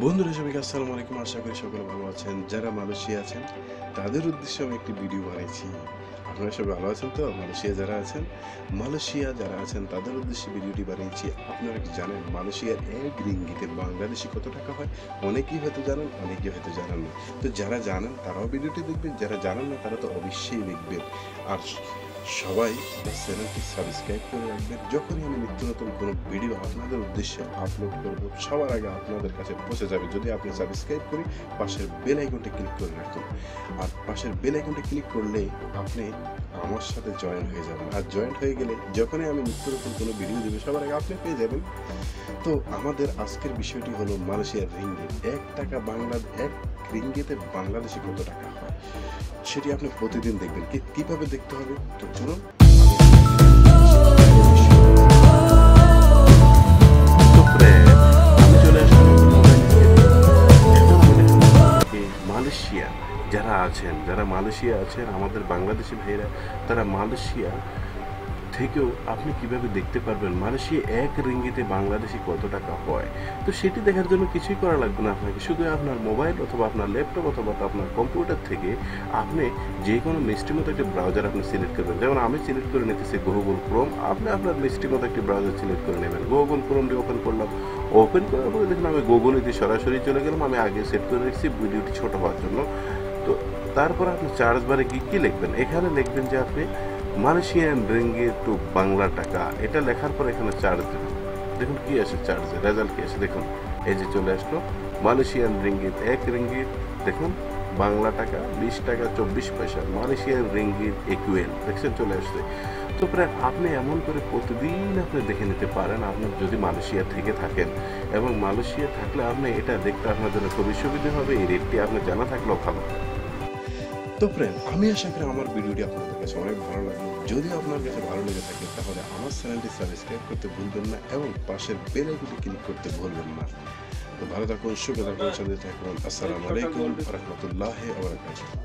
বন্ধুরা সবাইকে আসসালামু আলাইকুম। আশা করি সকলে ভালো আছেন। যারা মালয়েশিয়া আছেন তাদের উদ্দেশ্যে আমি একটি ভিডিও বানিয়েছি। আপনারা সবাই ভালো আছেন তো? মালয়েশিয়া যারা আছেন তাদের উদ্দেশ্যে ভিডিওটি বানিয়েছি। আপনারা কি জানেন মালয়েশিয়ার ১ রিঙ্গিতে বাংলাদেশী কত টাকা হয়? অনেকেই হয়তো জানেন, অনেকেই হয়তো জানেন না। তো যারা জানেন তারাও ভিডিওটি দেখবেন, যারা জানেন না তারা তো অবশ্যই দেখবেন। আর সবাই আমার চ্যানেলটি সাবস্ক্রাইব করে রাখবেন। যখনই আমি নিত্য নতুন কোনো ভিডিও আপনাদের উদ্দেশ্যে আপলোড করব সবার আগে আপনাদের কাছে পৌঁছে যাবে যদি আপনি সাবস্ক্রাইব করে পাশের বেল আইকনটি ক্লিক করে রাখুন। আর পাশের বেল আইকনটি ক্লিক করলে আপনি আমার সাথে জয়েন হয়ে যাবেন। আর জয়েন হয়ে গেলে যখনই আমি নিত্য নতুন কোনো ভিডিও দেবো সবার আগে আপনি পেয়ে যাবেন। তো আমাদের আজকের বিষয়টি হলো মালয়েশিয়ার রিঙ্গিত। ১ রিঙ্গিতে বাংলাদেশে কত টাকা হয় সেটি আপনি প্রতিদিন দেখবেন। কিভাবে দেখতে হবে? তো চলুন আমি চলে আসলাম মালয়েশিয়া। যারা মালয়েশিয়া আছেন আমাদের বাংলাদেশি ভাইরা, তারা মালয়েশিয়া থেকেও আপনি কিভাবে দেখতে পারবেন মালয়েশিয়া ১ রিঙ্গিতে বাংলাদেশি কত টাকা হয়। তো সেটি দেখার জন্য কিছুই করা লাগবে না আপনাকে। শুধু আপনার মোবাইল অথবা আপনার ল্যাপটপ অথবা আপনার কম্পিউটার থেকে আপনি যে কোনো মিষ্টি মতো একটি ব্রাউজার আপনি সিলেক্ট করবেন। যেমন আমি সিলেক্ট করে নিতেছি গুগল ক্রোম। আপনি আপনার মিষ্টি মতো একটি ব্রাউজার সিলেক্ট করে নেবেন। গুগল ক্রোমটি ওপেন করলাম। ওপেন করার পরে দেখুন আমি গুগলে দিয়ে সরাসরি চলে গেলাম। আমি আগে সেট করে রেখেছি ভিডিওটি ছোট হওয়ার জন্য। তো তারপর আপনি সার্চ বারে গিয়ে কী লিখবেন? এখানে লিখবেন যে আপনি মালয়েশিয়ান রিঙ্গিত টু বাংলা টাকা। এটা লেখার পর এখানে চার্জ দেবেন। দেখুন কি আসে, চার্জে রেজাল্ট কি আসে দেখুন। এই যে চলে আসলো মালয়েশিয়ান রিঙ্গিত ১ রিঙ্গিত দেখুন বাংলা টাকা ২০ টাকা ২৪ পয়সা। মালয়েশিয়ান রিঙ্গিত ইকুয়েল দেখছেন চলে আসছে। তো প্রায় আপনি এমন করে প্রতিদিন আপনি দেখে নিতে পারেন আপনার যদি মালয়েশিয়া থেকে থাকেন, এবং মালয়েশিয়া থাকলে আপনি এটা দেখতে আপনার জন্য খুবই সুবিধা হবে। এই রেটটি আপনার জানা থাকলেও ভালো। তো ফ্রেন্ড, আমি আশা করি আমার ভিডিওটি আপনাদের কাছে অনেক ভালো লাগলো। যদি আপনার কাছে ভালো লেগে থাকে তাহলে আমার চ্যানেলটি সাবস্ক্রাইব করতে ভুলবেন না এবং পাশের বেল আইকনটি ক্লিক করতে ভুলবেন না। তো ভালো থাকুন, সুখে থাকুন, শান্তিতে থাকুন। আসসালামু আলাইকুম ওয়া রাহমাতুল্লাহি ওয়া বারাকাতুহু।